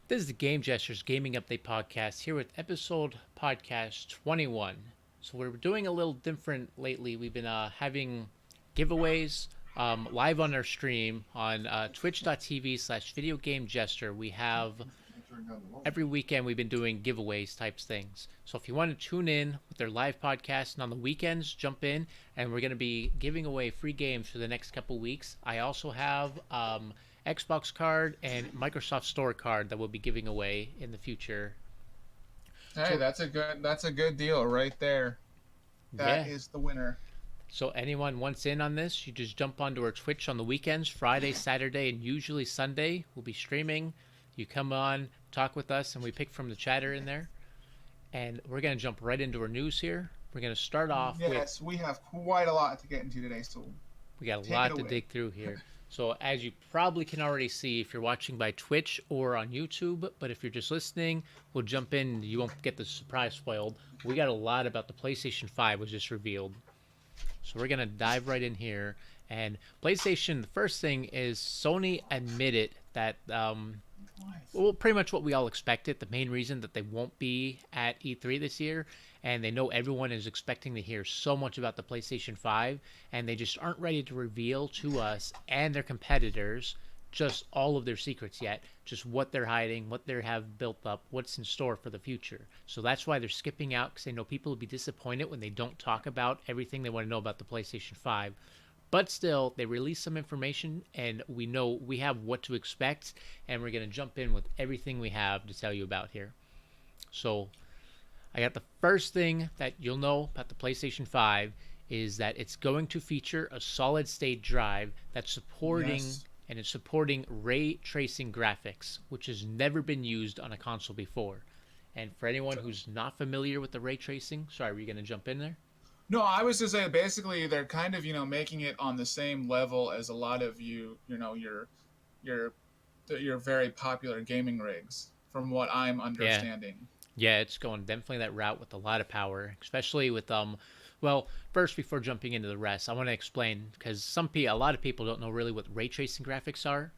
This is the Game Gestures Gaming Update Podcast here with episode podcast 21. So we're doing a little different lately. We've been having giveaways live on our stream on twitch.tv /video game jester. We have every weekend we've been doing giveaways types things. So if you want to tune in with their live podcast and on the weekends, jump in and we're going to be giving away free games for the next couple weeks. I also have Xbox card and Microsoft Store card that we'll be giving away in the future. Hey, So that's a good deal right there. yeah. That is the winner. So anyone wants in on this, you just jump onto our Twitch on the weekends, Friday, Saturday, and usually Sunday. We'll be streaming. You come on, talk with us, and we pick from the chatter in there. And we're going to jump right into our news here. We're going to start off with, Yes, we have quite a lot to get into today, so we got a take it lot to away. dig through here. So as you probably can already see if you're watching by Twitch or on YouTube, but if you're just listening, we'll jump in. You won't get the surprise spoiled. We got a lot about the PlayStation 5 was just revealed. So we're going to dive right in here. And PlayStation, the first thing is Sony admitted that well, pretty much what we all expected. The main reason that they won't be at E3 this year, and they know everyone is expecting to hear so much about the PlayStation 5, and they just aren't ready to reveal to us and their competitors just all of their secrets yet, just what they're hiding, what they have built up, what's in store for the future. So that's why they're skipping out, because they know people will be disappointed when they don't talk about everything they want to know about the PlayStation 5. But still, they release some information, and we know we have what to expect, and we're going to jump in with everything we have to tell you about here. So, I got the first thing that you'll know about the PlayStation 5 is that it's going to feature a solid state drive that's supporting Yes. and it's supporting ray tracing graphics, which has never been used on a console before. And for anyone who's not familiar with the ray tracing, sorry, were you going to jump in there? No, I was just saying basically they're kind of, making it on the same level as a lot of your your very popular gaming rigs from what I'm Yeah, understanding. yeah, it's going definitely that route with a lot of power, especially with well, first before jumping into the rest, I want to explain because a lot of people don't know really what ray tracing graphics are.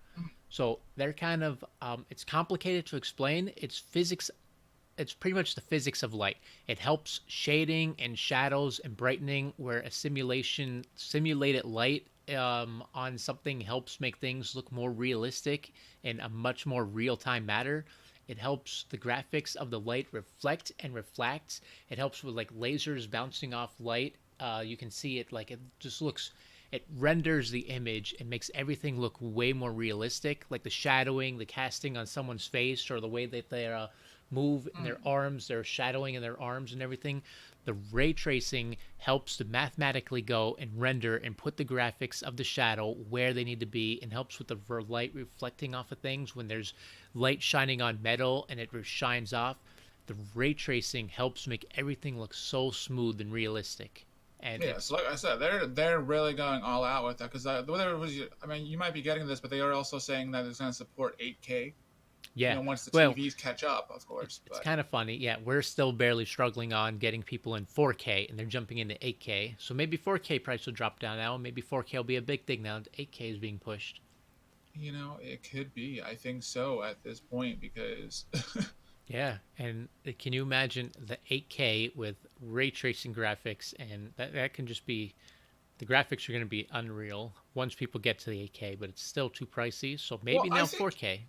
So they're kind of it's complicated to explain. It's physics. It's pretty much the physics of light. It helps shading and shadows and brightening where a simulated light on something helps make things look more realistic in a much more real-time matter. It helps the graphics of the light reflect and reflect. It helps with like lasers bouncing off light. You can see it like it just looks. It renders the image and makes everything look way more realistic, like the shadowing, the casting on someone's face, or the way that they move in their arms, their shadowing in their arms and everything. The ray tracing helps to mathematically go and render and put the graphics of the shadow where they need to be, and helps with the light reflecting off of things when there's light shining on metal and it shines off. The ray tracing helps make everything look so smooth and realistic. And Yeah, it's so like I said, they're really going all out with that because whether it was, I mean, you might be getting this, but they are also saying that it's going to support 8K. yeah. Once the Well, TVs catch up, of course. it's But kind of funny. Yeah, we're still barely struggling on getting people in 4K, and they're jumping into 8K. So maybe 4K price will drop down now. Maybe 4K will be a big thing now. 8K is being pushed. it could be. I think so at this point because Yeah, and can you imagine the 8K with ray tracing graphics, and that can just be the graphics are going to be unreal once people get to the 8K, but it's still too pricey. So well, maybe I now think 4K.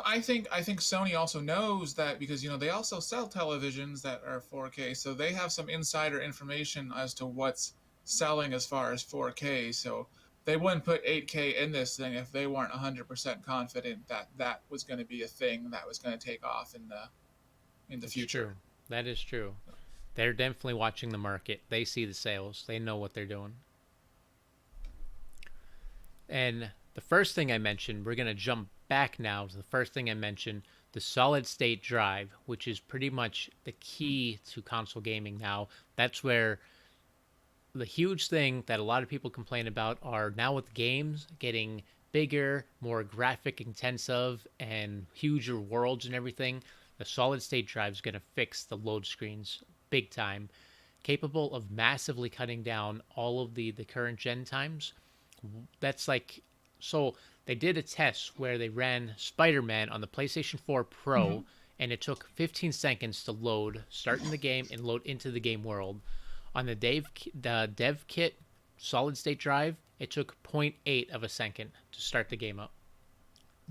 I think Sony also knows that because they also sell televisions that are 4K, so they have some insider information as to what's selling as far as 4K. So they wouldn't put 8K in this thing if they weren't 100% confident that that was going to be a thing that was going to take off in the It's future. true. That is true. They're definitely watching the market. They see the sales. They know what they're doing. And the first thing I mentioned, we're going to jump back now to the first thing I mentioned, the solid state drive, which is pretty much the key to console gaming now. That's where the huge thing that a lot of people complain about are now with games getting bigger, more graphic intensive, and huger worlds and everything. The solid state drive is going to fix the load screens big time, capable of massively cutting down all of the current gen times. That's like So they did a test where they ran Spider-Man on the PlayStation 4 Hmm. Pro, and it took 15 seconds to load, start in the game, and load into the game world. On the dev kit solid state drive, it took zero point 0.8 of a second to start the game up.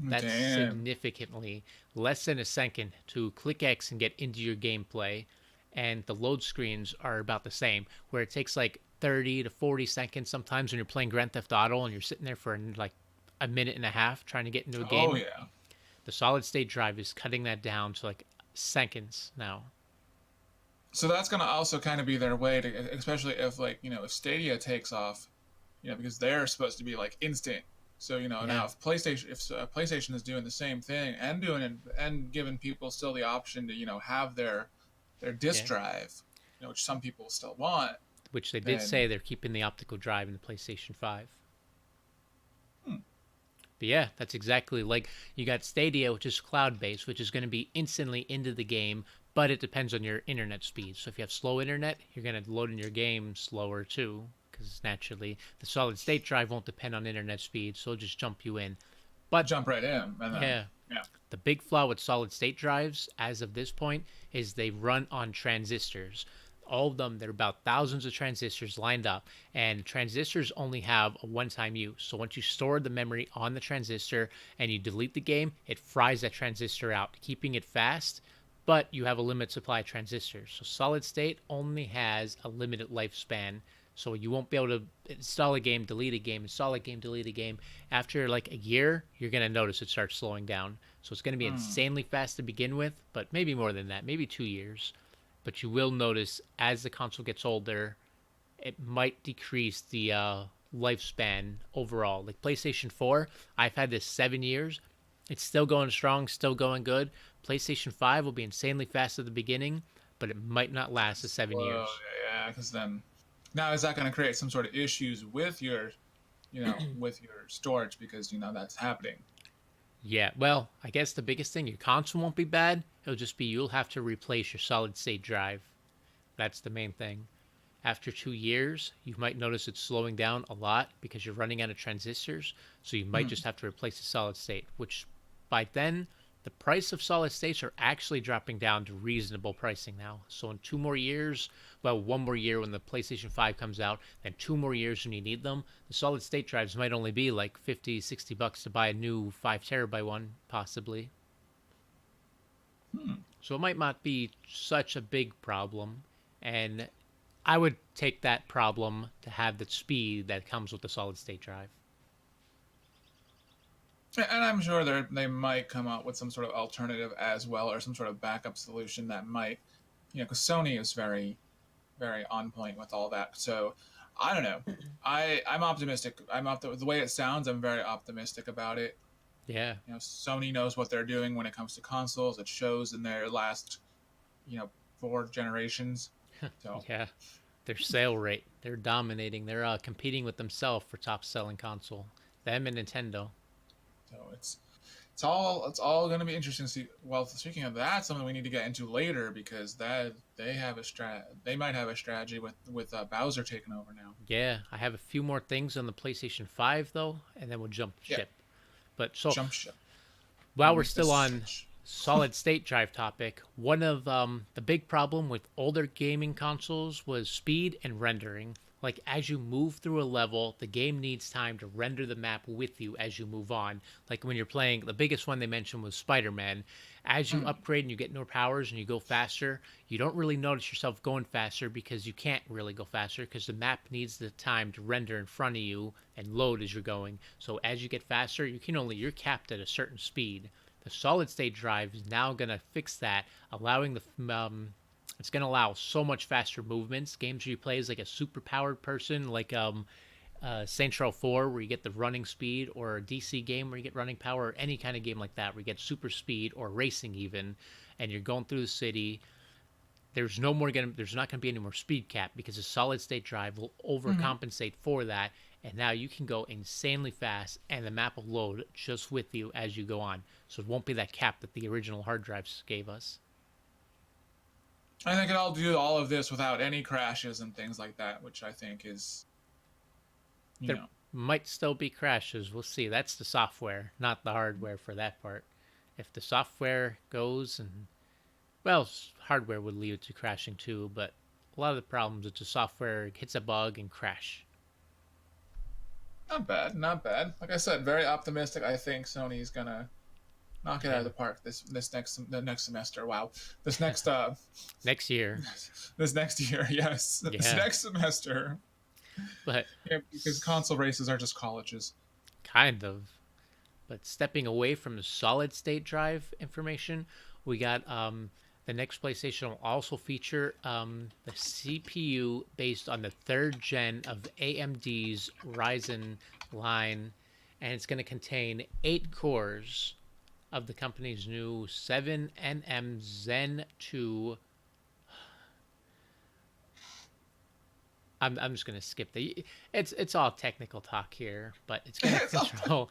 That's Damn. significantly less than a second to click X and get into your gameplay. And the load screens are about the same, where it takes like 30 to 40 seconds sometimes when you're playing Grand Theft Auto and you're sitting there for like a minute and a half trying to get into a Oh game. yeah. The solid state drive is cutting that down to like seconds now. So that's gonna also kind of be their way to, especially if like if Stadia takes off, because they're supposed to be like instant. So Yeah, now if PlayStation is doing the same thing and doing it and giving people still the option to have their disk yeah. drive, which some people still want, Which they did then say they're keeping the optical drive in the PlayStation 5. hmm, But yeah, that's exactly like you got Stadia, which is cloud based, which is going to be instantly into the game, but it depends on your internet speed. So if you have slow internet, you're going to load in your game slower too, because naturally the solid state drive won't depend on internet speed, so it'll just jump you in. But jump right in and then yeah, yeah. the big flaw with solid state drives as of this point is they run on transistors. All of them, there are about thousands of transistors lined up, and transistors only have a one time use. So once you store the memory on the transistor and you delete the game, it fries that transistor out, keeping it fast, but you have a limited supply of transistors. So solid state only has a limited lifespan. So you won't be able to install a game, delete a game, install a game, delete a game. After like a year, you're going to notice it starts slowing down. So it's going to be Hmm. insanely fast to begin with, but maybe more than that, maybe 2 years. But you will notice as the console gets older, it might decrease the lifespan overall. Like PlayStation 4, I've had this 7 years. It's still going strong, still going good. PlayStation 5 will be insanely fast at the beginning, but it might not last the seven Whoa, years. yeah, because then now is that going to create some sort of issues with your storage because that's happening. Yeah, well, I guess the biggest thing, your console won't be bad. It'll just be you'll have to replace your solid state drive. That's the main thing. After 2 years, you might notice it's slowing down a lot because you're running out of transistors. So you might Hmm. just have to replace the solid state, which by then, the price of solid states are actually dropping down to reasonable pricing now. So in 2 more years, well, 1 more year when the PlayStation 5 comes out, then 2 more years when you need them, the solid state drives might only be like 50, $60 to buy a new 5 terabyte one, possibly. Hmm. So it might not be such a big problem. And I would take that problem to have the speed that comes with the solid state drive. And I'm sure they might come out with some sort of alternative as well, or some sort of backup solution that might, because Sony is very, very on point with all that. So I don't know. I'm optimistic. The way it sounds. I'm very optimistic about it. Yeah, Sony knows what they're doing when it comes to consoles. It shows in their last, you know, 4 generations. So yeah. Their sale rate, they're dominating. They're competing with themselves for top selling console. Them and Nintendo. it's all going to be interesting to see. Well, speaking of that, something we need to get into later because that they might have a strategy with Bowser taking over now. Yeah, I have a few more things on the PlayStation 5 though, and then we'll jump Yeah, ship. But so jump ship while and we're make the still on switch. solid state drive topic, one of the big problem with older gaming consoles was speed and rendering. Like as you move through a level, the game needs time to render the map with you as you move on. Like when you're playing, the biggest one they mentioned was Spider-Man. As you Mm. upgrade and you get more powers and you go faster, you don't really notice yourself going faster because you can't really go faster because the map needs the time to render in front of you and load as you're going. So as you get faster, you're capped at a certain speed. The solid state drive is now going to fix that, allowing it's going to allow so much faster movements. Games where you play as like a super powered person, like Saints Row 4, where you get the running speed, or a DC game where you get running power, or any kind of game like that where you get super speed or racing even, and you're going through the city. There's not going to be any more speed cap because the solid state drive will Mm-hmm. overcompensate for that, and now you can go insanely fast and the map will load just with you as you go on. So it won't be that cap that the original hard drives gave us. I think I'll do all of this without any crashes and things like that, which I think is, you They're know. Might still be crashes. We'll see. That's the software, not the hardware for that part. If the software goes and well, hardware would lead to crashing too, but a lot of the problems is the software hits a bug and crash. Not bad, not bad. Like I said, very optimistic. I think Sony's gonna knock it out of Yeah. the park the next semester. Wow, this next Next year. this next year. Yes, this Yeah. next semester. But Yeah, because console races are just colleges. kind of. But stepping away from the solid state drive information, we got the next PlayStation will also feature the CPU based on the third gen of AMD's Ryzen line, and it's going to contain 8 cores of the company's new 7nm Zen 2. I'm just going to skip the. It's all technical talk here, but it's going to it's, all, control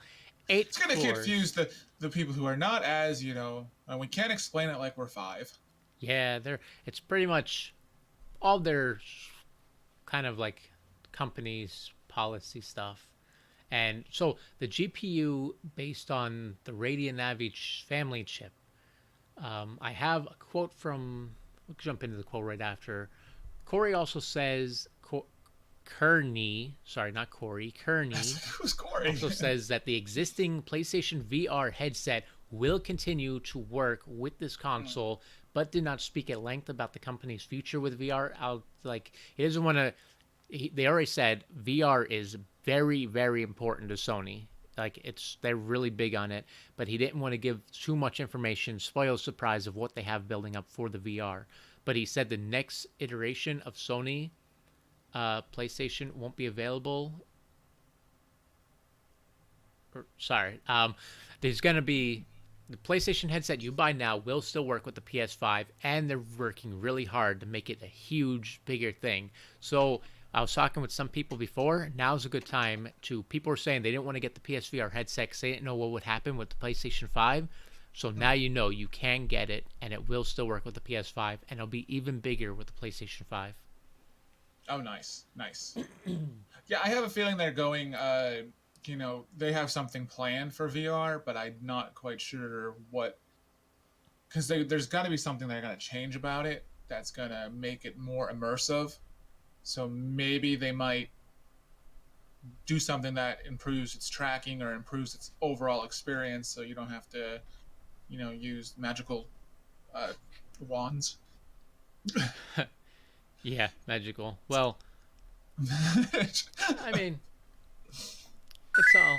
eight it's gonna cores. confuse the people who are not as and we can't explain it like we're five. Yeah, it's pretty much all their kind of like companies policy stuff. And so the GPU based on the Radeon Navi family chip. I have a quote from. We'll jump into the quote right after. Corey also says. Kearney, sorry, not Corey. Kearney Who's Corey? also says that the existing PlayStation VR headset will continue to work with this console, but did not speak at length about the company's future with VR. He doesn't want to. They already said VR is very, very important to Sony. They're really big on it, but he didn't want to give too much information, spoil the surprise of what they have building up for the VR. But he said the next iteration of Sony PlayStation won't be available. There's going to be the PlayStation headset you buy now will still work with the PS5, and they're working really hard to make it a huge, bigger thing. So I was talking with some people before. Now's a good time to. People were saying they didn't want to get the PSVR headset because they didn't know what would happen with the PlayStation 5. So now you know you can get it, and it will still work with the PS5, and it'll be even bigger with the PlayStation 5. Oh, nice, nice. Yeah, I have a feeling they're going. They have something planned for VR, but I'm not quite sure what. Because there's got to be something they're going to change about it that's going to make it more immersive. So maybe they might do something that improves its tracking or improves its overall experience, so you don't have to, use magical wands. Yeah, magical. Well, I mean, it's all.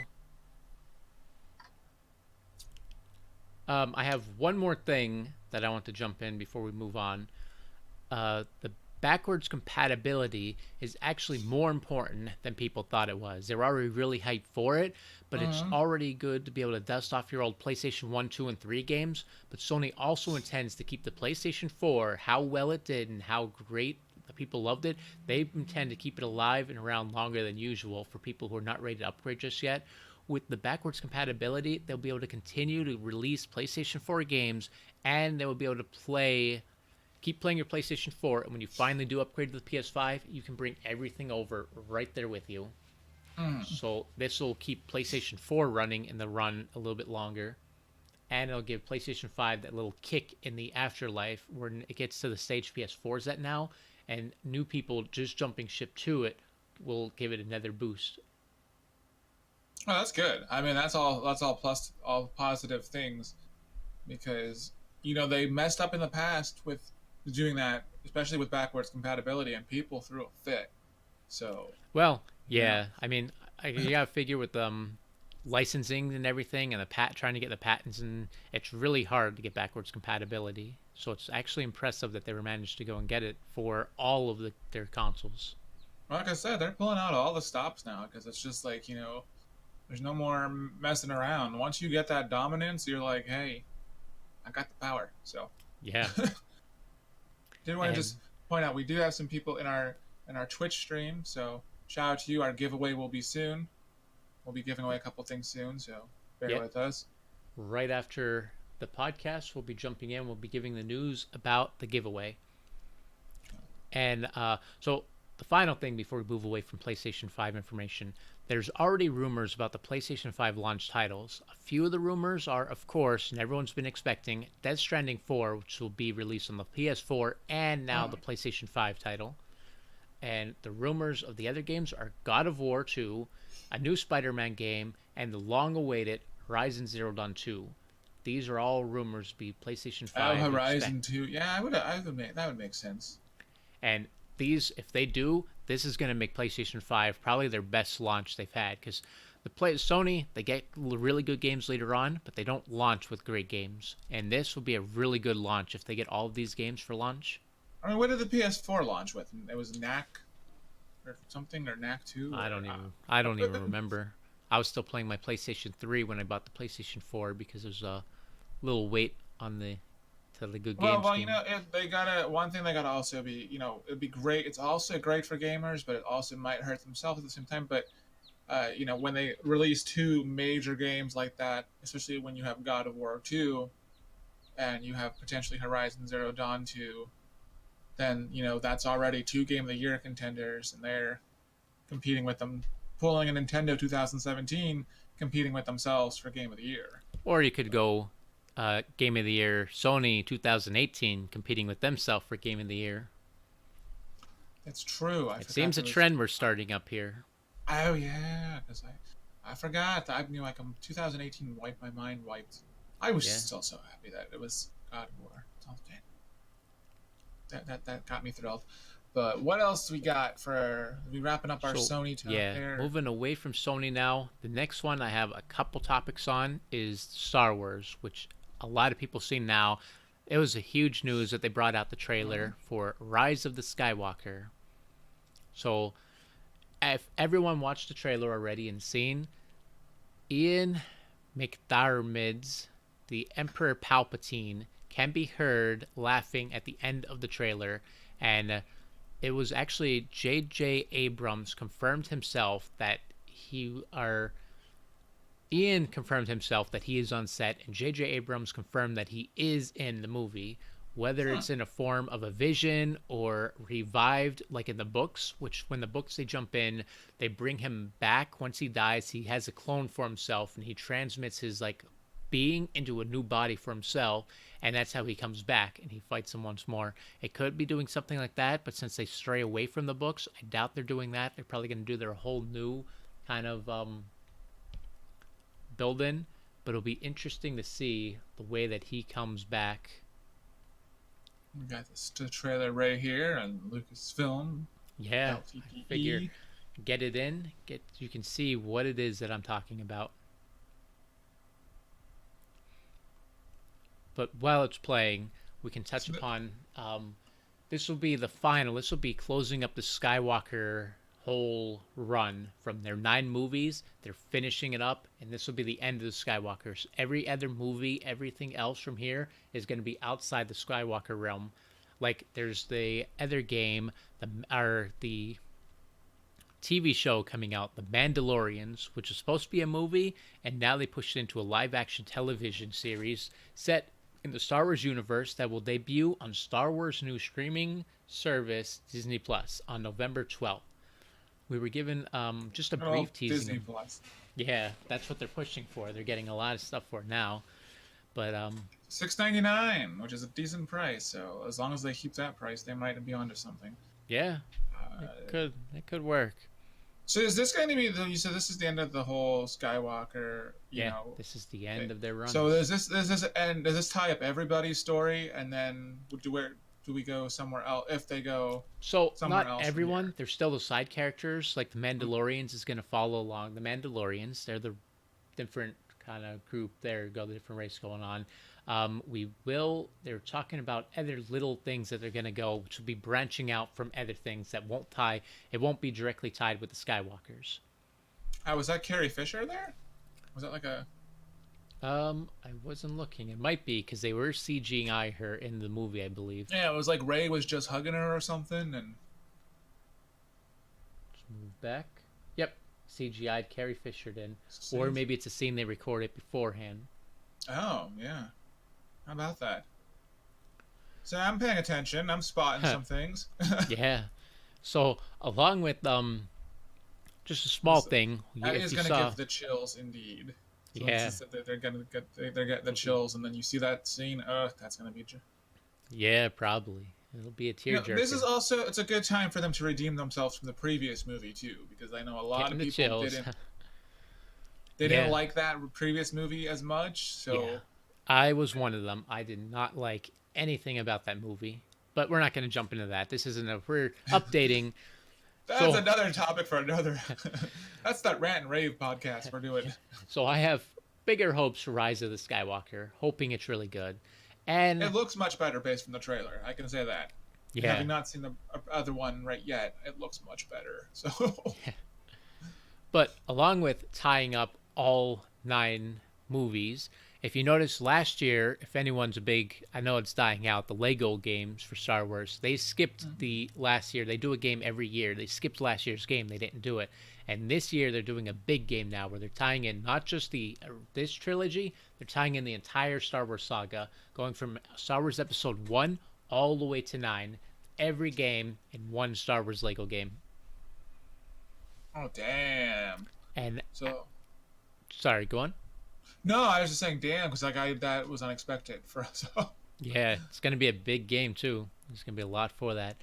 I have one more thing that I want to jump in before we move on. The backwards compatibility is actually more important than people thought it was. They're already really hyped for it, but it's already good to be able to dust off your old PlayStation 1, 2, and 3 games. But Sony also intends to keep the PlayStation 4, how well it did and how great the people loved it. They intend to keep it alive and around longer than usual for people who are not ready to upgrade just yet. With the backwards compatibility, they'll be able to continue to release PlayStation 4 games, and they will be able to keep playing your PlayStation 4, and when you finally do upgrade to the PS5, you can bring everything over right there with you. So this will keep PlayStation 4 running in the run a little bit longer, and it'll give PlayStation 5 that little kick in the afterlife when it gets to the stage PS4 is at now, and new people just jumping ship to it will give it another boost. Oh, that's good. I mean, that's all plus, all positive things, because they messed up in the past with doing that, especially with backwards compatibility, and people threw a fit. So, Well, yeah, I mean, you gotta figure with licensing and everything, and trying to get the patents, and it's really hard to get backwards compatibility. So it's actually impressive that they were managed to go and get it for all of their consoles. like I said, they're pulling out all the stops now, because it's just like there's no more messing around. Once you get that dominance, you're like, hey, I got the power. So Yeah, did want to and just point out we do have some people in our Twitch stream. So shout out to you. Our giveaway will be soon. We'll be giving away a couple things soon. So bear yep, with us. right after the podcast, we'll be jumping in. We'll be giving the news about the giveaway. And so the final thing before we move away from PlayStation 5 information, there's already rumors about the PlayStation 5 launch titles. A few of the rumors are, of course, and everyone's been expecting, Death Stranding 4, which will be released on the PS4 and now the PlayStation 5 title. And the rumors of the other games are God of War 2, a new Spider-Man game, and the long-awaited Horizon Zero Dawn 2. These are all rumors to be PlayStation 5. Oh, Horizon 2. Yeah, that would make sense. And these, if they do, this is going to make PlayStation 5 probably their best launch they've had, because Sony, they get really good games later on, but they don't launch with great games. And this will be a really good launch if they get all of these games for launch. I mean, what did the PS4 launch with? It was Knack or something, or Knack 2? I don't even remember. I was still playing my PlayStation 3 when I bought the PlayStation 4 because there's a little wait on the good games. Well, you know, one thing they gotta also be, you know, it'd be great. It's also great for gamers, but it also might hurt themselves at the same time. But you know, when they release two major games like that, especially when you have God of War 2 and you have potentially Horizon Zero Dawn 2, then you know that's already two Game of the Year contenders, and they're competing with them, pulling a Nintendo 2017, competing with themselves for Game of the Year. Or you could go Game of the Year Sony 2018, competing with themselves for Game of the Year. That's true. It seems a trend we're starting up here. Oh yeah, because I forgot. I knew 2018 wiped my mind. I was still so happy that it was God of War. That got me thrilled. But what else we got for we wrapping up our Sony talk there? Moving away from Sony now. The next one I have a couple topics on is Star Wars, which a lot of people see now. It was a huge news that they brought out the trailer for Rise of the Skywalker. So, if everyone watched the trailer already and seen, Ian McDiarmid's the Emperor Palpatine can be heard laughing at the end of the trailer, and it was actually J.J. Abrams confirmed himself that Ian confirmed himself that he is on set, and J.J. Abrams confirmed that he is in the movie, whether it's in a form of a vision or revived like in the books, which when the books they jump in, they bring him back. Once he dies, he has a clone for himself, and he transmits his being into a new body for himself, and that's how he comes back and he fights him once more. It could be doing something like that, but since they stray away from the books, I doubt they're doing that. They're probably going to do their whole new kind of build-in, but it'll be interesting to see the way that he comes back. We got the trailer right here on Lucasfilm. Yeah, I figure get it in, you can see what it is that I'm talking about. But while it's playing, we can touch upon this will be the final. This will be closing up the Skywalker whole run from their 9 movies. They're finishing it up, and this will be the end of the Skywalkers. Every other movie, everything else from here is going to be outside the Skywalker realm. Like there's the other game, the TV show coming out, The Mandalorians, which is supposed to be a movie, and now they pushed it into a live-action television series set in the Star Wars universe that will debut on Star Wars' new streaming service, Disney Plus, on November 12th. We were given just a brief teasing. Disney Plus. Yeah, that's what they're pushing for. They're getting a lot of stuff for it now. But $6.99, which is a decent price. So as long as they keep that price, they might be onto something. Yeah, it could work. So is this going to be? You said this is the end of the whole Skywalker. You know, this is the end of their run. So does this tie up everybody's story, and then do we go somewhere else if they go? So not everyone. There's still the side characters. Like the Mandalorians is going to follow along. The Mandalorians, they're the different kind of group there. Got the different race going on. They're talking about other little things that they're going to go, which will be branching out from other things that won't be directly tied with the Skywalkers. Was that Carrie Fisher there? Was that like a... I wasn't looking. It might be, because they were CGI her in the movie, I believe. Yeah, it was like Rey was just hugging her or something, and... Let's move back. Yep, CGI'd Carrie Fisher in. Or maybe it's a scene they recorded beforehand. Oh, yeah. How about that? So I'm paying attention. I'm spotting some things. Yeah. So along with just a small This, thing, that if is you going to saw, give the chills indeed. So it's yeah, just that they're going to get they're getting the chills, and then you see that scene. That's going to be. yeah, probably it'll be a This is tearjerker. also it's a good time for them to redeem themselves from the previous movie too, because I know a lot Getting of the people chills. didn't Yeah, like that previous movie as much. yeah. So I was one of them. I did not like anything about that movie, but we're not going to jump into that. This isn't a we're updating. that's So another topic for another. That's that rant and rave podcast we're yeah. doing. So I have bigger hopes for Rise of the Skywalker, hoping it's really good. And It looks much better based on the trailer. I can say that. yeah, Having not seen the other one right yet, it looks much better. So but along with tying up all 9 movies, if you notice last year, if anyone's a big, I know it's dying out, the Lego games for Star Wars, they skipped the last year. They do a game every year. They skipped last year's game. They didn't do it. And this year they're doing a big game now where they're tying in not just the this trilogy, they're tying in the entire Star Wars saga, going from Star Wars Episode 1 all the way to 9, every game in one Star Wars Lego game. oh damn. And So sorry, go on. no, I was just saying damn because like I that was unexpected for us. So. Yeah, it's going to be a big game too. There's going to be a lot for that.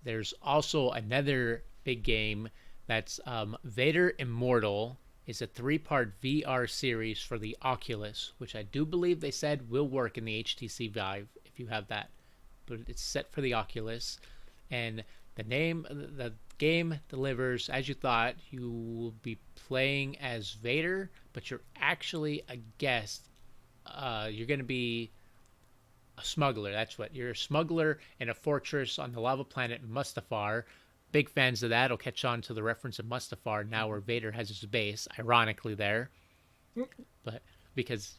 There's also another big game that's Vader Immortal. Is a 3-part VR series for the Oculus, which I do believe they said will work in the HTC Vive if you have that. But it's set for the Oculus, and the game delivers as you thought. You will be playing as Vader, but you're actually a guest. You're going to be a smuggler. That's what you're, a smuggler in a fortress on the lava planet Mustafar. Big fans of that will catch on to the reference of Mustafar now, where Vader has his base. Ironically, there, but because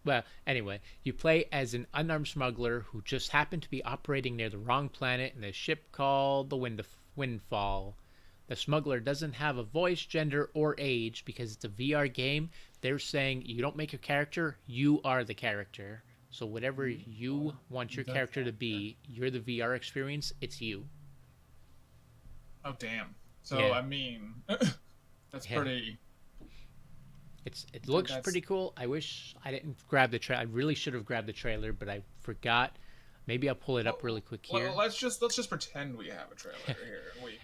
well, anyway, you play as an unarmed smuggler who just happened to be operating near the wrong planet in a ship called the Windfall. The smuggler doesn't have a voice, gender, or age because it's a VR game. They're saying you don't make a character, you are the character. So whatever you want your character to be, you're the VR experience, it's you. Oh damn. So Yeah. I mean, that's Yeah. pretty. It looks That's pretty cool. I wish I didn't grab the trailer. I really should have grabbed the trailer, but I forgot. Maybe I'll pull it up really quick here. Let's just pretend we have a trailer here.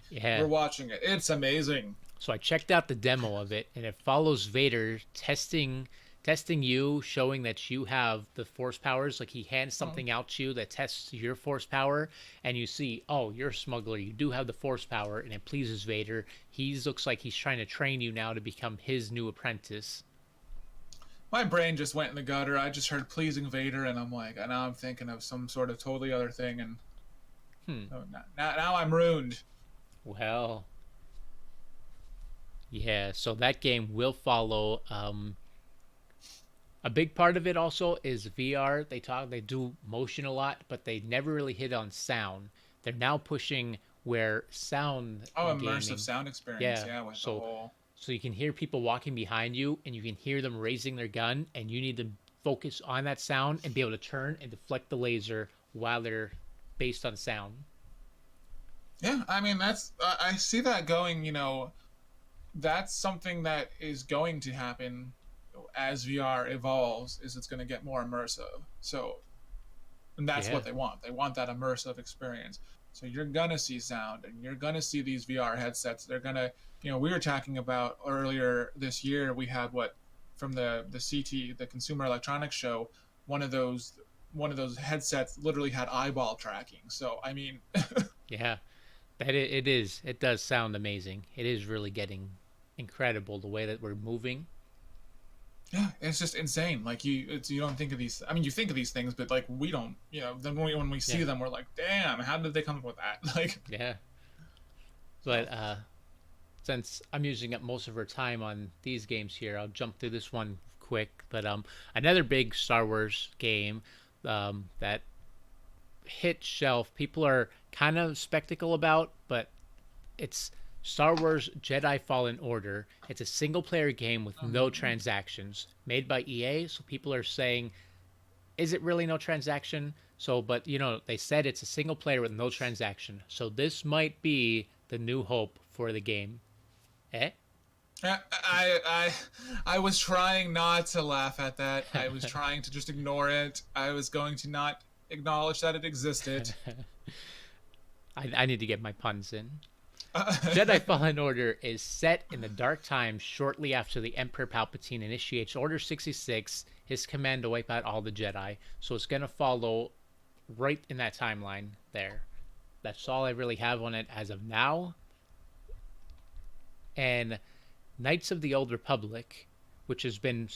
Yeah. We're watching it. It's amazing. So I checked out the demo of it, and it follows Vader testing you, showing that you have the force powers. Like he hands something out to you that tests your force power, and you see, oh, you're a smuggler. You do have the force power, and it pleases Vader. He looks like he's trying to train you now to become his new apprentice. My brain just went in the gutter. I just heard pleasing Vader, and now I'm thinking of some sort of totally other thing, and Hmm. oh, now I'm ruined. Well, yeah. So that game will follow. A big part of it also is VR. They do motion a lot, but they never really hit on sound. They're now pushing where sound Oh, in immersive gaming. sound experience. Yeah. Yeah, with the So whole. so you can hear people walking behind you, and you can hear them raising their gun, and you need to focus on that sound and be able to turn and deflect the laser while they're based on sound. Yeah, I mean that's I see that going. That's something that is going to happen as VR evolves. Is it's going to get more immersive. So, and that's Yeah. what they want. They want that immersive experience. So you're gonna see sound, and you're gonna see these VR headsets. They're gonna, we were talking about earlier this year. We had what from the CT, the Consumer Electronics Show. One of those one of those headsets literally had eyeball tracking. So I mean, Yeah. It is. It does sound amazing. It is really getting incredible the way that we're moving. yeah, it's just insane. Like you don't think of these. I mean, you think of these things, but like we don't. Then when we see Yeah. them, we're like, damn, how did they come up with that? Like, Yeah. But since I'm using up most of our time on these games here, I'll jump through this one quick. But another big Star Wars game that hit shelf, people are kind of spectacle about, but it's Star Wars Jedi Fallen Order. It's a single player game with no transactions, made by EA. So people are saying is it really no transaction? So, but they said it's a single player with no transaction. So this might be the new hope for the game. Eh? I was trying not to laugh at that. I was trying to just ignore it. I was going to not acknowledge that it existed. I need to get my puns in. Jedi Fallen Order is set in the dark times shortly after the Emperor Palpatine initiates Order 66, his command to wipe out all the Jedi. So it's going to follow right in that timeline there. That's all I really have on it as of now. And Knights of the Old Republic, which has been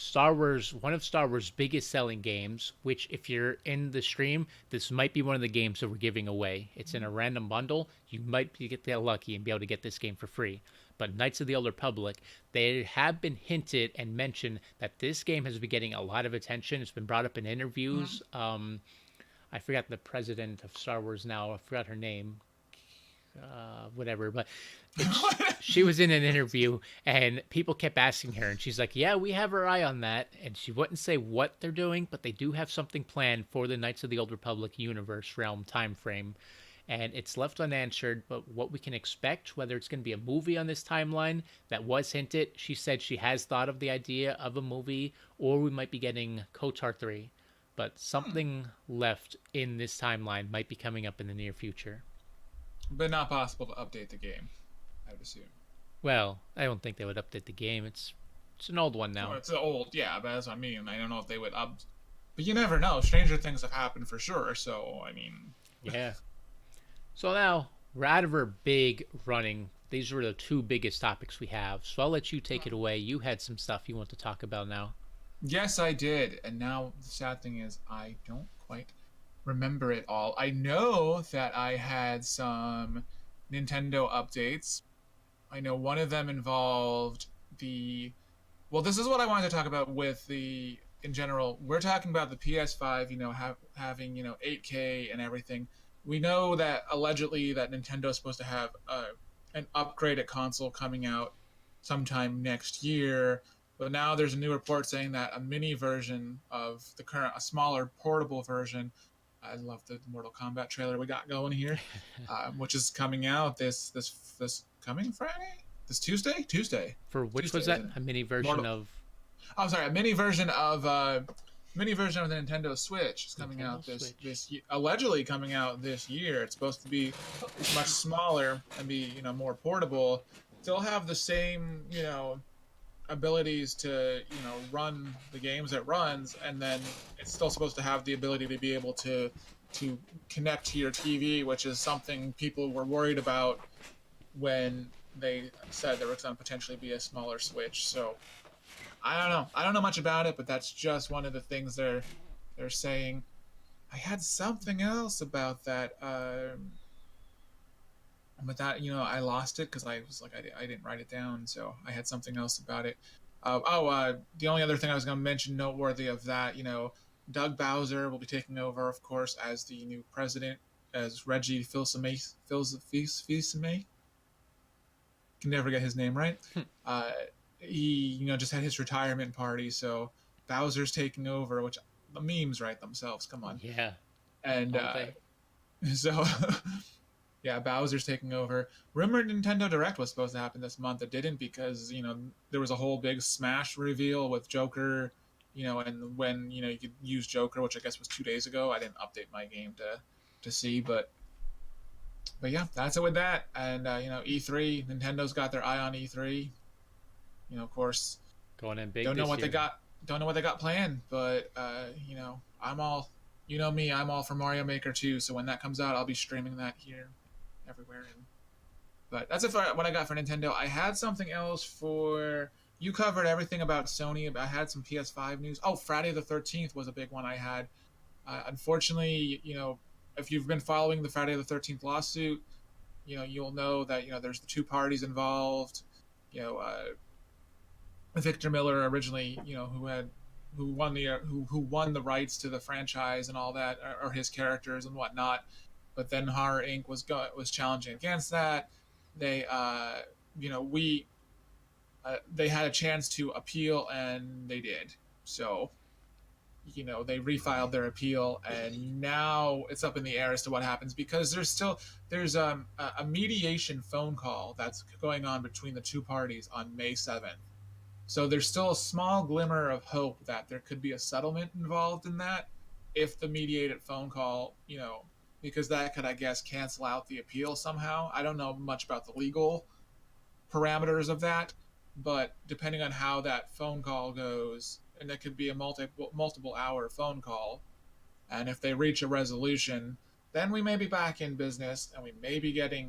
one of Star Wars' biggest selling games, which if you're in the stream, this might be one of the games that we're giving away. It's in a random bundle. You might get lucky and be able to get this game for free. But Knights of the Old Republic, they have been hinted and mentioned that this game has been getting a lot of attention. It's been brought up in interviews. I forgot the president of Star Wars now. I forgot her name. Whatever, but she was in an interview and people kept asking her and she's like, yeah, we have our eye on that, and she wouldn't say what they're doing, but they do have something planned for the Knights of the Old Republic universe realm time frame, and it's left unanswered. But what we can expect, whether it's going to be a movie on this timeline, that was hinted. She said she has thought of the idea of a movie, or we might be getting KOTOR 3, but something left in this timeline might be coming up in the near future. But not possible to update the game, I would assume. Well, I don't think they would update the game. It's an old one now. Well, it's old, yeah, but that's what I mean. I don't know if they would but you never know. Stranger things have happened for sure, so, I mean... Yeah. So now, we're out of our big running. These were the two biggest topics we have. So I'll let you take it away. You had some stuff you want to talk about now. Yes, I did. And now the sad thing is I don't quite remember it all. I know that I had some Nintendo updates. I know one of them involved well, this is what I wanted to talk about with in general. We're talking about the PS5, having, 8K and everything. We know that allegedly that Nintendo is supposed to have an upgraded console coming out sometime next year. But now there's a new report saying that a mini version of a smaller portable version. I love the Mortal Kombat trailer we got going here, which is coming out this coming Friday, this Tuesday. For which Tuesday, was that? A mini version of? I'm sorry, a mini version of the Nintendo Switch is coming out this allegedly coming out this year. It's supposed to be much smaller and be more portable. Still have the same abilities to run the games it runs, and then it's still supposed to have the ability to be able to connect to your TV, which is something people were worried about when they said there was going to potentially be a smaller Switch. So I don't know much about it, but that's just one of the things they're saying. I had something else about that, but that I lost it because I was like I didn't write it down, so I had something else about it. The only other thing I was going to mention noteworthy of that, Doug Bowser will be taking over, of course, as the new president, as Reggie Fils-Aimé. Can never get his name right. He just had his retirement party, so Bowser's taking over, which the memes write themselves. Come on. Yeah. And so. Yeah, Bowser's taking over. Rumored Nintendo Direct was supposed to happen this month. It didn't because, there was a whole big Smash reveal with Joker, and when, you could use Joker, which I guess was 2 days ago. I didn't update my game to see, but yeah, that's it with that. And, E3, Nintendo's got their eye on E3. Of course, going in big. Don't know what they got planned, but, I'm all, me, I'm all for Mario Maker 2. So when that comes out, I'll be streaming that here. Everywhere. But that's it for what I got for Nintendo. I had something else for... You covered everything about Sony. I had some PS5 news. Oh, Friday the 13th was a big one I had. Unfortunately, if you've been following the Friday the 13th lawsuit, you'll know that, there's the two parties involved. Victor Miller originally, who won the rights to the franchise and all that, or his characters and whatnot. But then Horror Inc. was challenging against that. They, they had a chance to appeal, and they did. So they refiled their appeal, and now it's up in the air as to what happens, because there's a mediation phone call that's going on between the two parties on May 7th. So there's still a small glimmer of hope that there could be a settlement involved in that, if the mediated phone call, because that could, I guess, cancel out the appeal somehow. I don't know much about the legal parameters of that, but depending on how that phone call goes, and it could be a multiple hour phone call, and if they reach a resolution, then we may be back in business, and we may be getting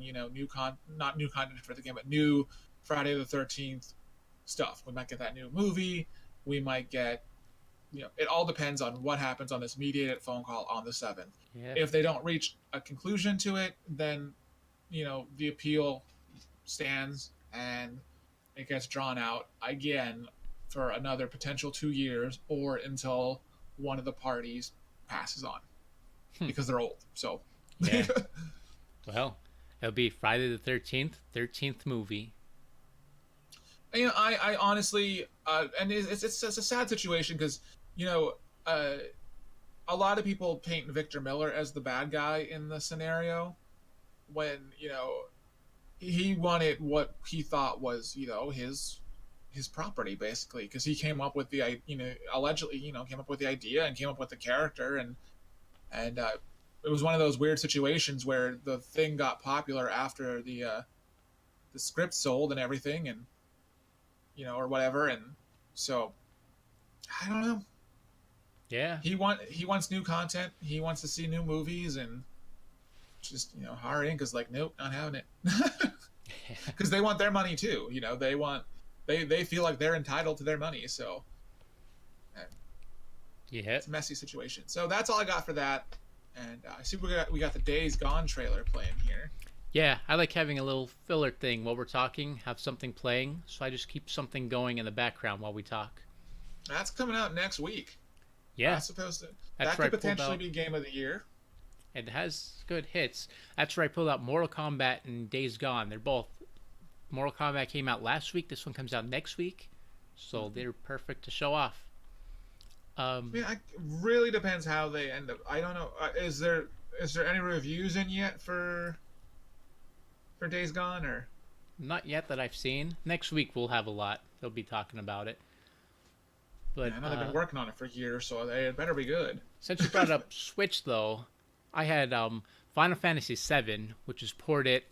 not new content for the game, but new Friday the 13th stuff. We might get that new movie. We might get, it all depends on what happens on this mediated phone call on the 7th. Yeah. If they don't reach a conclusion to it, then the appeal stands, and it gets drawn out again for another potential 2 years, or until one of the parties passes on, because they're old. So yeah. Well, it'll be Friday the 13th movie. I honestly, and it's a sad situation, because a lot of people paint Victor Miller as the bad guy in the scenario, when he wanted what he thought was his property, basically, because he came up with the allegedly came up with the idea and came up with the character, and it was one of those weird situations where the thing got popular after the script sold and everything, and or whatever, and so I don't know. Yeah. He wants new content. He wants to see new movies, and just Hard Inc. is like, nope, not having it, because they want their money too. They feel like they're entitled to their money. So yeah, it's a messy situation. So that's all I got for that. And I see we got the Days Gone trailer playing here. Yeah, I like having a little filler thing while we're talking, have something playing, so I just keep something going in the background while we talk. That's coming out next week. Yeah. That's supposed to. That could potentially be Game of the Year. It has good hits. That's where I pulled out Mortal Kombat and Days Gone. They're both. Mortal Kombat came out last week. This one comes out next week. So they're perfect to show off. It really depends how they end up. I don't know. Is there any reviews in yet for Days Gone, or? Not yet that I've seen. Next week we'll have a lot. They'll be talking about it. But I know they've been working on it for years, so it better be good. Since you brought up Switch, though, I had Final Fantasy VII, which is ported.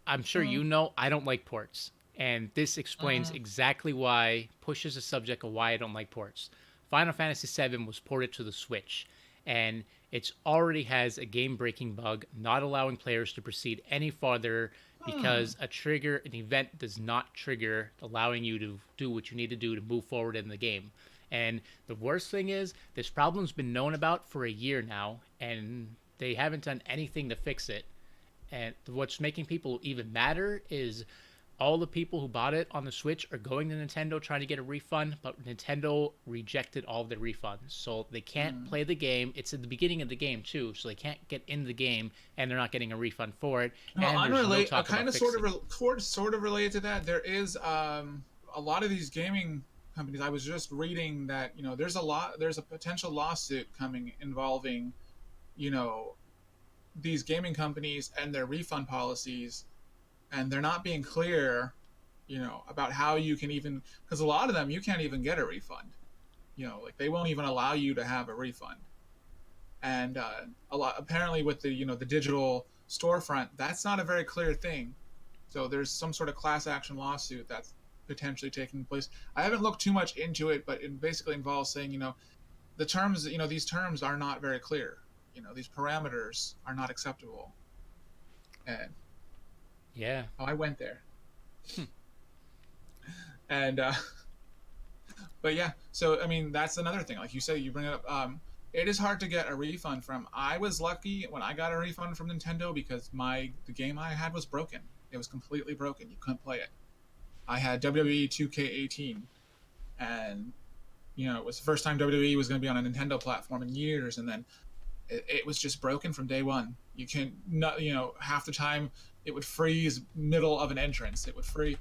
I'm sure I don't like ports. And this explains exactly why, pushes the subject of why I don't like ports. Final Fantasy VII was ported to the Switch, and it already has a game-breaking bug not allowing players to proceed any farther because an event does not trigger, allowing you to do what you need to do to move forward in the game. And the worst thing is, this problem's been known about for a year now, and they haven't done anything to fix it. And what's making people even madder is all the people who bought it on the Switch are going to Nintendo trying to get a refund, but Nintendo rejected all of their refunds. So they can't play the game. It's at the beginning of the game, too, so they can't get in the game, and they're not getting a refund for it. Well, unrelated, kind of sort of related to that, there is a lot of these gaming companies. I was just reading that there's a potential lawsuit coming involving these gaming companies and their refund policies, and they're not being clear about how you can, even, because a lot of them you can't even get a refund, like they won't even allow you to have a refund. And a lot, apparently, with the the digital storefront, that's not a very clear thing. So there's some sort of class action lawsuit that's potentially taking place. I haven't looked too much into it, but it basically involves saying, the terms, these terms are not very clear. These parameters are not acceptable. And yeah, I went there. And but yeah, so I mean, that's another thing. Like you say, you bring it up. It is hard to get a refund from. I was lucky when I got a refund from Nintendo, because the game I had was broken. It was completely broken. You couldn't play it. I had WWE 2K18, and it was the first time WWE was going to be on a Nintendo platform in years, and then it was just broken from day one. You can not, half the time it would freeze middle of an entrance. It would freeze.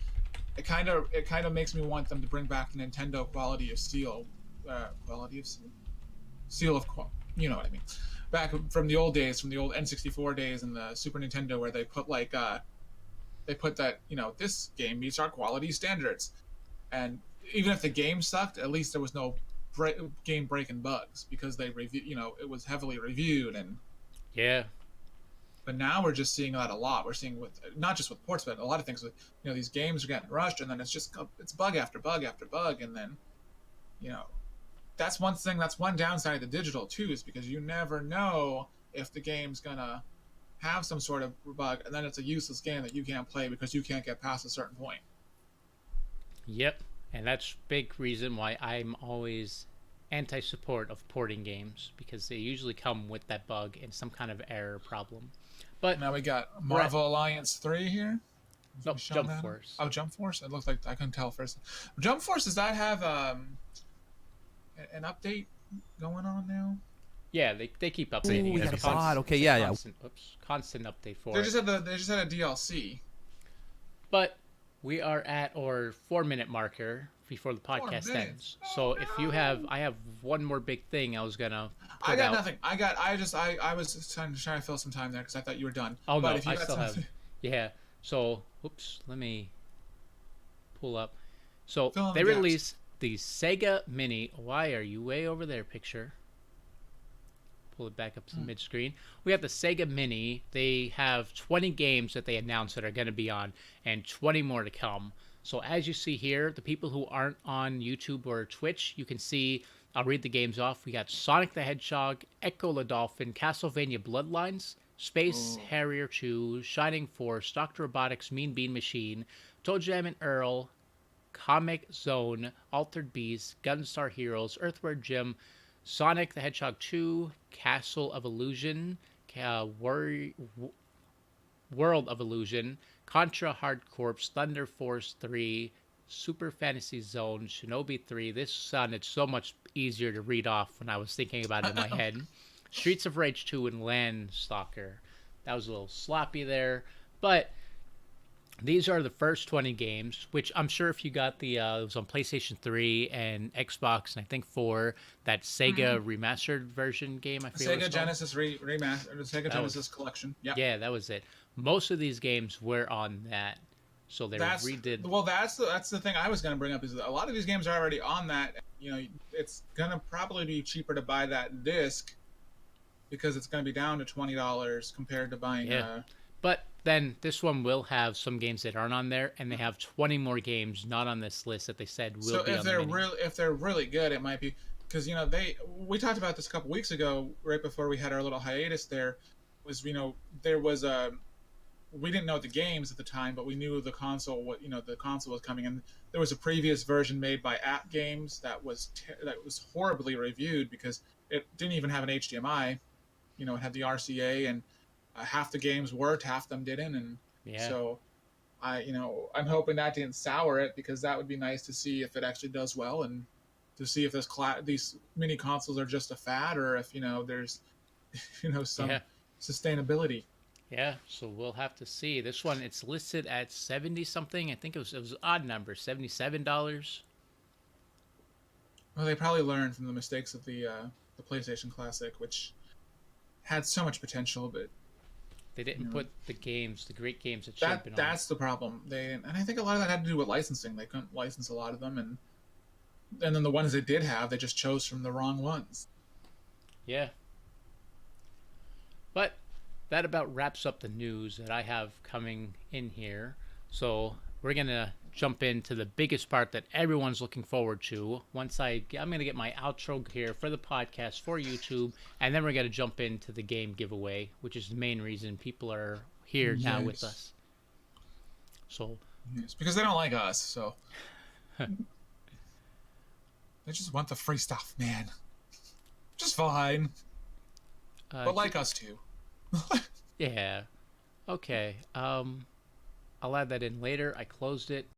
It kind of makes me want them to bring back the Nintendo quality of steel. seal of you know what I mean. Back from the old days, from the old N64 days and the Super Nintendo, where they put like they put that, this game meets our quality standards, and even if the game sucked, at least there was no game breaking bugs because they review, it was heavily reviewed. And Yeah. but now we're just seeing that a lot. We're seeing with not just with ports, but a lot of things with, these games are getting rushed, and then it's bug after bug after bug, and then you know that's one thing. That's one downside of the digital too, is because you never know if the game's gonna have some sort of bug, and then it's a useless game that you can't play because you can't get past a certain point. Yep. And that's big reason why I'm always anti-support of porting games, because they usually come with that bug and some kind of error problem. But Now we got Marvel Alliance 3 here. no, Jump Force. Oh, Jump Force. It looks like I couldn't tell first. Jump Force, does that have an update going on now? Yeah, they keep updating. Ooh, we got a Constant- bot. Okay, yeah. constant update for They it. just had a DLC. But we are at our 4-minute marker before the podcast minutes. ends. So if you have, I have one more big thing I was gonna put I got out. nothing. I was trying to fill some time there because I thought you were done. Oh But no, if you I got still something- have. Yeah. So, oops, let me pull up. So Fill in they the gaps. released the Sega Mini. Why are you way over there, picture? Pull it back up to mid-screen. We have the Sega Mini. They have 20 games that they announced that are going to be on, and 20 more to come. So as you see here, the people who aren't on YouTube or Twitch, you can see, I'll read the games off. We got Sonic the Hedgehog, Echo the Dolphin, Castlevania Bloodlines, Space Harrier 2, Shining Force, Dr. Robotics, Mean Bean Machine, Toe Jam and Earl, Comic Zone, Altered Beast, Gunstar Heroes, Earthworm Jim, Sonic the Hedgehog 2, Castle of Illusion, World of Illusion, Contra Hard Corps, Thunder Force 3, Super Fantasy Zone, Shinobi 3. This sounded so much easier to read off when I was thinking about it in my head. Streets of Rage 2 and Landstalker. That was a little sloppy there, but these are the first 20 games, which I'm sure if you got the, it was on PlayStation 3 and Xbox and I think 4, that Sega remastered version game, I forget what Sega it's called. Genesis remaster, the Sega Genesis collection. Yeah. Yeah, that was it. Most of these games were on that, so they redid. Well, that's the thing I was going to bring up, is that a lot of these games are already on that. It's going to probably be cheaper to buy that disc because it's going to be down to $20 compared to buying. Yeah. But then this one will have some games that aren't on there, and they have 20 more games not on this list that they said will So be if on they're the mini. if they're really good, it might be because we talked about this a couple weeks ago, right before we had our little hiatus. There was we didn't know the games at the time, but we knew the console. The console was coming, and there was a previous version made by App Games that was horribly reviewed because it didn't even have an HDMI. It had the RCA, and half the games worked, half them didn't, and so I'm hoping that didn't sour it, because that would be nice to see if it actually does well, and to see if these mini consoles are just a fad, or if there's some sustainability. Yeah, so we'll have to see. This one, it's listed at 70 something. I think it was an odd number, $77. Well, they probably learned from the mistakes of the PlayStation Classic, which had so much potential, but They didn't put the great games that should have been on. that's the problem. And I think a lot of that had to do with licensing. They couldn't license a lot of them, and then the ones they did have, they just chose from the wrong ones. Yeah. But that about wraps up the news that I have coming in here. So we're going to jump into the biggest part that everyone's looking forward to. I'm going to get my outro here for the podcast for YouTube, and then we're going to jump into the game giveaway, which is the main reason people are here now with us. So, Yes, because they don't like us, so they just want the free stuff, man. Just fine, but like us too. yeah. Okay. I'll add that in later. I closed it.